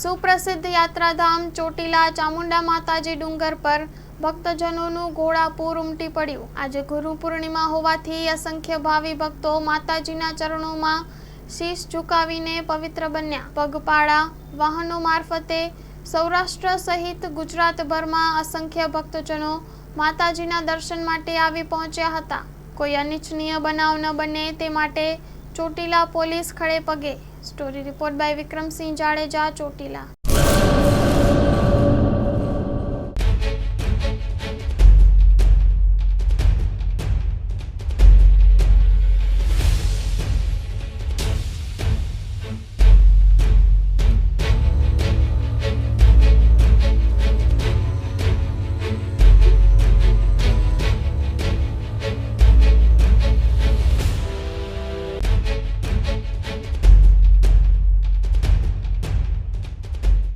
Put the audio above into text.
સુપ્રસિદ્ધ યાત્રાધામ ચોટીલા ચામુંડા માતાજી ડુંગર પર ભક્તજનોનું ઘોડાપૂર ઉમટી પડ્યું। આજે ગુરુ પૂર્ણિમા હોવાથી અસંખ્ય ભાવિ ભક્તો માતાજીના ચરણોમાં શીશ ઝુકાવીને પવિત્ર બન્યા। પગપાળા વાહનો મારફતે સૌરાષ્ટ્ર સહિત ગુજરાતભરમાં અસંખ્ય ભક્તજનો માતાજીના દર્શન માટે આવી પહોંચ્યા હતા। કોઈ અનિચ્છનીય બનાવ ન બને તે માટે ચોટીલા પોલીસ ખડે પગે। Story report by Vikramsinh Jadeja, Chotila.